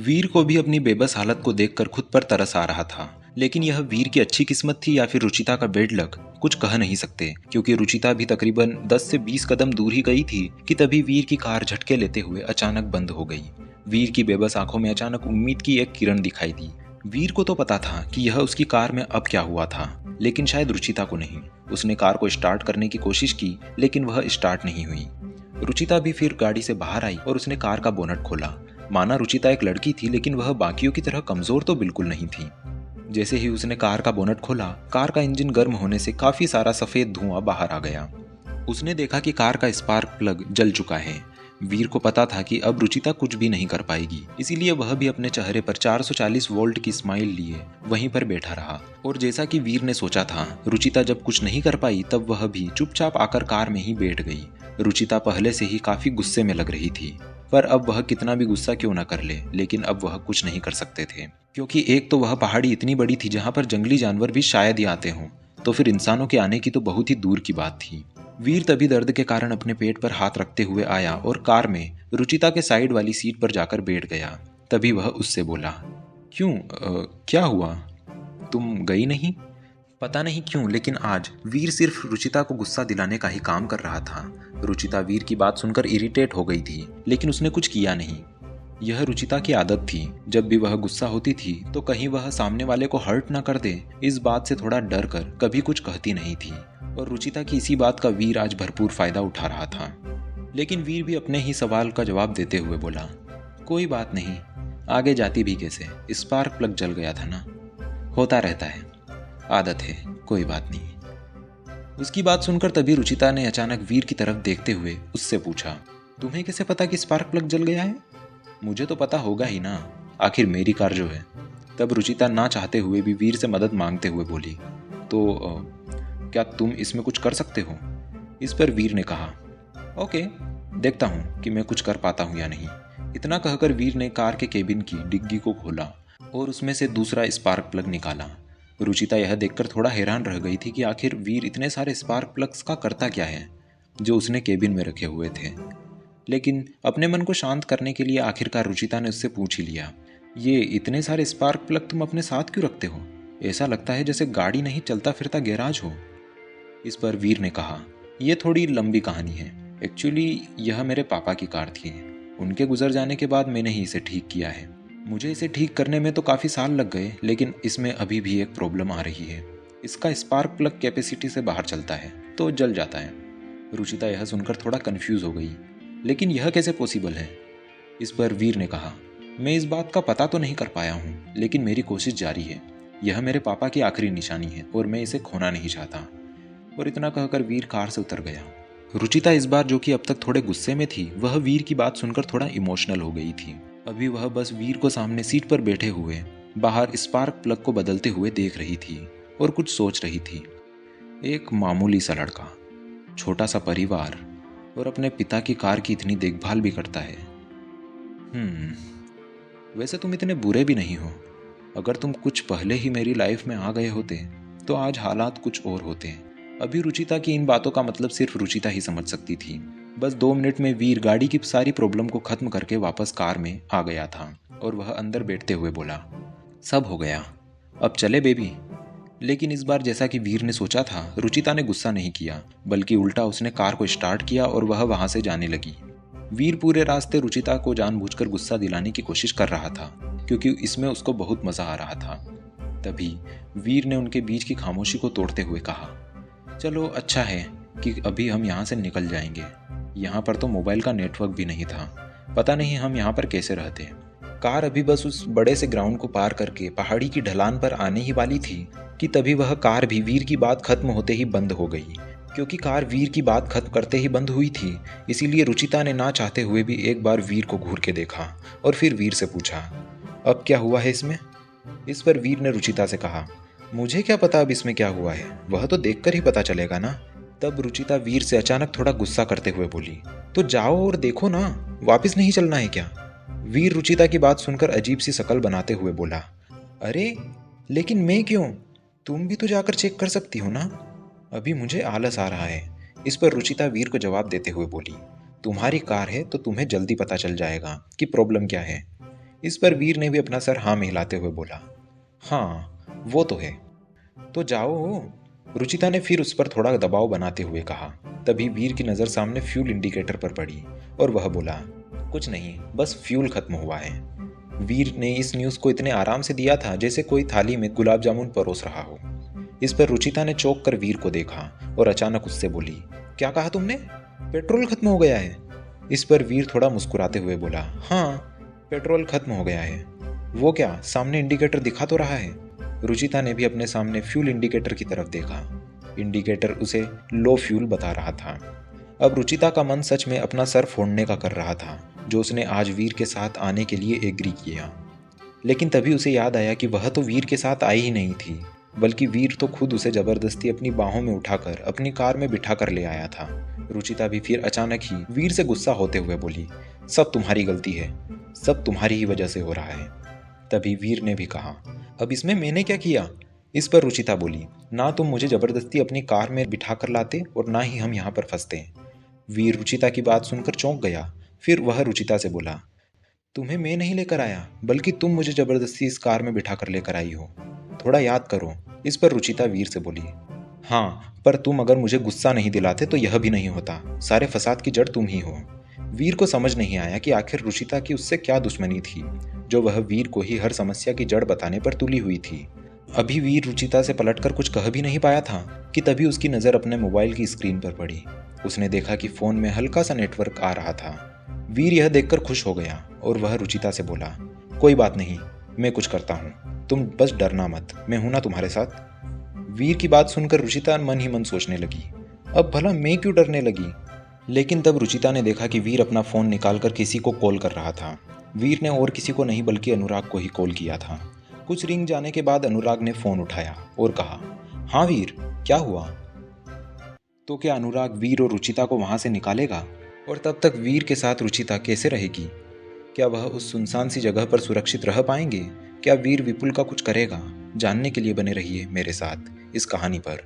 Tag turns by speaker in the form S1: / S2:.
S1: वीर को भी अपनी बेबस हालत को देखकर खुद पर तरस आ रहा था, लेकिन यह वीर की अच्छी किस्मत थी या फिर रुचिता का बेड लक, कुछ कह नहीं सकते, क्योंकि रुचिता भी तकरीबन 10 से 20 कदम दूर ही गई थी कि तभी वीर की कार झटके लेते हुए अचानक बंद हो गई। वीर की बेबस आंखों में अचानक उम्मीद की एक किरण दिखाई दी। वीर को तो पता था कि यह उसकी कार में अब क्या हुआ था, लेकिन शायद रुचिता को नहीं। उसने कार को स्टार्ट करने की कोशिश की, लेकिन वह स्टार्ट नहीं हुई। रुचिता भी फिर गाड़ी से बाहर आई और उसने कार का बोनट खोला। माना रुचिता एक लड़की थी, लेकिन वह बाकियों की तरह कमजोर तो बिल्कुल नहीं थी। जैसे ही उसने कार का बोनट खोला, कार का इंजन गर्म होने से काफी सारा सफेद धुआं बाहर आ गया। उसने देखा कि कार का स्पार्क प्लग जल चुका है। वीर को पता था कि अब रुचिता कुछ भी नहीं कर पाएगी, इसीलिए वह भी अपने चेहरे पर 440 वोल्ट की स्माइल लिए वहीं पर बैठा रहा। और जैसा कि वीर ने सोचा था, रुचिता जब कुछ नहीं कर पाई तब वह भी चुपचाप आकर कार में ही बैठ गई। रुचिता पहले से ही काफी गुस्से में लग रही थी, पर अब वह कितना भी गुस्सा क्यों न कर ले, लेकिन अब वह कुछ नहीं कर सकते थे, क्योंकि एक तो वह पहाड़ी इतनी बड़ी थी जहाँ पर जंगली जानवर भी शायद ही आते हों, तो फिर इंसानों के आने की तो बहुत ही दूर की बात थी। वीर तभी दर्द के कारण अपने पेट पर हाथ रखते हुए आया और कार में रुचिता के साइड वाली सीट पर जाकर बैठ गया। तभी वह उससे बोला, क्यों, क्या हुआ, तुम गई नहीं? पता नहीं क्यों, लेकिन आज वीर सिर्फ रुचिता को गुस्सा दिलाने का ही काम कर रहा था। रुचिता वीर की बात सुनकर इरिटेट हो गई थी, लेकिन उसने कुछ किया नहीं। यह रुचिता की आदत थी, जब भी वह गुस्सा होती थी तो कहीं वह सामने वाले को हर्ट ना कर दे, इस बात से थोड़ा डर कर कभी कुछ कहती नहीं थी। और रुचिता की इसी बात का वीर आज भरपूर फायदा उठा रहा था। लेकिन वीर भी अपने ही सवाल का जवाब देते हुए बोला, कोई बात नहीं, आगे जाती भी कैसे, स्पार्क प्लग जल गया था ना, होता रहता है, आदत है, कोई बात नहीं। उसकी बात सुनकर तभी रुचिता ने अचानक वीर की तरफ देखते हुए उससे पूछा, तुम्हें कैसे पता कि स्पार्क प्लग जल गया है? मुझे तो पता होगा ही ना, आखिर मेरी कार जो है। तब रुचिता ना चाहते हुए भी वीर से मदद मांगते हुए बोली, तो क्या तुम इसमें कुछ कर सकते हो? इस पर वीर ने कहा, ओके, देखता हूँ कि मैं कुछ कर पाता हूँ या नहीं। इतना कहकर वीर ने कार के केबिन की डिग्गी को खोला और उसमें से दूसरा स्पार्क प्लग निकाला। रुचिता यह देखकर थोड़ा हैरान रह गई थी कि आखिर वीर इतने सारे स्पार्क प्लग्स का करता क्या है जो उसने केबिन में रखे हुए थे। लेकिन अपने मन को शांत करने के लिए आखिरकार रुचिता ने उससे पूछ ही लिया, ये इतने सारे स्पार्क प्लग तुम अपने साथ क्यों रखते हो? ऐसा लगता है जैसे गाड़ी नहीं चलता फिरता गैराज हो। इस पर वीर ने कहा, यह थोड़ी लंबी कहानी है। एक्चुअली यह मेरे पापा की कार थी, उनके गुजर जाने के बाद मैंने ही इसे ठीक किया है। मुझे इसे ठीक करने में तो काफ़ी साल लग गए, लेकिन इसमें अभी भी एक प्रॉब्लम आ रही है। इसका स्पार्क प्लग कैपेसिटी से बाहर चलता है तो जल जाता है। रुचिता यह सुनकर थोड़ा कंफ्यूज हो गई, लेकिन यह कैसे पॉसिबल है? इस पर वीर ने कहा, मैं इस बात का पता तो नहीं कर पाया हूँ, लेकिन मेरी कोशिश जारी है। यह मेरे पापा की आखिरी निशानी है और मैं इसे खोना नहीं चाहता। और इतना कहकर वीर कार से उतर गया। रुचिता इस बार, जो कि अब तक थोड़े गुस्से में थी, वह वीर की बात सुनकर थोड़ा इमोशनल हो गई थी। अभी वह बस वीर को सामने सीट पर बैठे हुए बाहर स्पार्क प्लग को बदलते हुए देख रही थी और कुछ सोच रही थी। एक मामूली सा लड़का, छोटा सा परिवार और अपने पिता की कार की इतनी देखभाल भी करता है। वैसे तुम इतने बुरे भी नहीं हो। अगर तुम कुछ पहले ही मेरी लाइफ में आ गए होते तो आज हालात कुछ और होते। अभी रुचिता की इन बातों का मतलब सिर्फ रुचिता ही समझ सकती थी। बस 2 मिनट में वीर गाड़ी की सारी प्रॉब्लम को खत्म करके वापस कार में आ गया था और वह अंदर बैठते हुए बोला, सब हो गया, अब चले बेबी। लेकिन इस बार जैसा कि वीर ने सोचा था, रुचिता ने गुस्सा नहीं किया, बल्कि उल्टा उसने कार को स्टार्ट किया और वह वहां से जाने लगी। वीर पूरे रास्ते रुचिता को जानबूझकर गुस्सा दिलाने की कोशिश कर रहा था, क्योंकि इसमें उसको बहुत मजा आ रहा था। तभी वीर ने उनके बीच की खामोशी को तोड़ते हुए कहा, चलो अच्छा है कि अभी हम यहाँ से निकल जाएंगे। यहाँ पर तो मोबाइल का नेटवर्क भी नहीं था, पता नहीं हम यहाँ पर कैसे रहते। कार अभी बस उस बड़े से ग्राउंड को पार करके पहाड़ी की ढलान पर आने ही वाली थी कि तभी वह कार भी वीर की बात खत्म होते ही बंद हो गई। क्योंकि कार वीर की बात खत्म करते ही बंद हुई थी, इसीलिए रुचिता ने ना चाहते हुए भी एक बार वीर को घूर के देखा और फिर वीर से पूछा, अब क्या हुआ है इसमें? इस पर वीर ने रुचिता से कहा, मुझे क्या पता अब इसमें क्या हुआ है, वह तो देखकर ही पता चलेगा ना। तब रुचिता वीर से अचानक थोड़ा गुस्सा करते हुए बोली, तो जाओ और देखो ना, वापस नहीं चलना है क्या? वीर रुचिता की बात सुनकर अजीब सी शकल बनाते हुए बोला, अरे लेकिन मैं क्यों, तुम भी तो जाकर चेक कर सकती हो ना, अभी मुझे आलस आ रहा है। इस पर रुचिता वीर को जवाब देते हुए बोली, तुम्हारी कार है तो तुम्हें जल्दी पता चल जाएगा कि प्रॉब्लम क्या है। इस पर वीर ने भी अपना सर हाँ में हिलाते हुए बोला, हाँ वो तो है। तो जाओ, रुचिता ने फिर उस पर थोड़ा दबाव बनाते हुए कहा। तभी वीर की नज़र सामने फ्यूल इंडिकेटर पर पड़ी और वह बोला, कुछ नहीं, बस फ्यूल खत्म हुआ है। वीर ने इस न्यूज़ को इतने आराम से दिया था जैसे कोई थाली में गुलाब जामुन परोस रहा हो। इस पर रुचिता ने चौंक कर वीर को देखा और अचानक उससे बोली, क्या कहा तुमने? पेट्रोल खत्म हो गया है? इस पर वीर थोड़ा मुस्कुराते हुए बोला, हाँ पेट्रोल खत्म हो गया है। वो क्या, सामने इंडिकेटर दिखा तो रहा है। रुचिता ने भी अपने सामने फ्यूल इंडिकेटर की तरफ देखा। इंडिकेटर उसे लो फ्यूल बता रहा था। अब रुचिता का मन सच में अपना सर फोड़ने का कर रहा था, जो उसने आज वीर के साथ आने के लिए एग्री किया। लेकिन तभी उसे याद आया कि वह तो वीर के साथ आई ही नहीं थी, बल्कि वीर तो खुद उसे जबरदस्ती अपनी बाहों में उठाकर अपनी कार में बिठा कर ले आया था। रुचिता भी फिर अचानक ही वीर से गुस्सा होते हुए बोली, सब तुम्हारी गलती है, सब तुम्हारी ही वजह से हो रहा है। तभी वीर ने भी कहा, अब इसमें मैंने क्या किया? इस पर रुचिता बोली, ना तुम मुझे जबरदस्ती अपनी कार में बिठा कर लाते और ना ही हम यहाँ पर फंसते। वीर रुचिता की बात सुनकर चौंक गया। फिर वह रुचिता से बोला, तुम्हें मैं नहीं लेकर आया, बल्कि तुम मुझे जबरदस्ती इस कार में बिठा कर लेकर आई हो। थोड़ा याद करो। इस पर रुचिता वीर से बोली, हाँ पर तुम अगर मुझे गुस्सा नहीं दिलाते तो यह भी नहीं होता। सारे फसाद की जड़ तुम ही हो। वीर को समझ नहीं आया कि आखिर रुचिता की उससे क्या दुश्मनी थी, जो वह वीर को ही हर समस्या की जड़ बताने पर तुली हुई थी। अभी वीर रुचिता से पलटकर कुछ कह भी नहीं पाया था कि तभी उसकी नज़र अपने मोबाइल की स्क्रीन पर पड़ी। उसने देखा कि फ़ोन में हल्का सा नेटवर्क आ रहा था। वीर यह देखकर खुश हो गया और वह रुचिता से बोला, कोई बात नहीं, मैं कुछ करता हूँ, तुम बस डरना मत, मैं हूं ना तुम्हारे साथ। वीर की बात सुनकर रुचिता मन ही मन सोचने लगी, अब भला मैं क्यों डरने लगी। लेकिन तब रुचिता ने देखा कि वीर अपना फ़ोन निकालकर किसी को कॉल कर रहा था। वीर ने और किसी को नहीं बल्कि अनुराग को ही कॉल किया था। कुछ रिंग जाने के बाद अनुराग ने फ़ोन उठाया और कहा, हाँ वीर, क्या हुआ? तो क्या अनुराग वीर और रुचिता को वहाँ से निकालेगा? और तब तक वीर के साथ रुचिता कैसे रहेगी? क्या वह उस सुनसान सी जगह पर सुरक्षित रह पाएंगे? क्या वीर विपुल का कुछ करेगा? जानने के लिए बने रहिए मेरे साथ इस कहानी पर।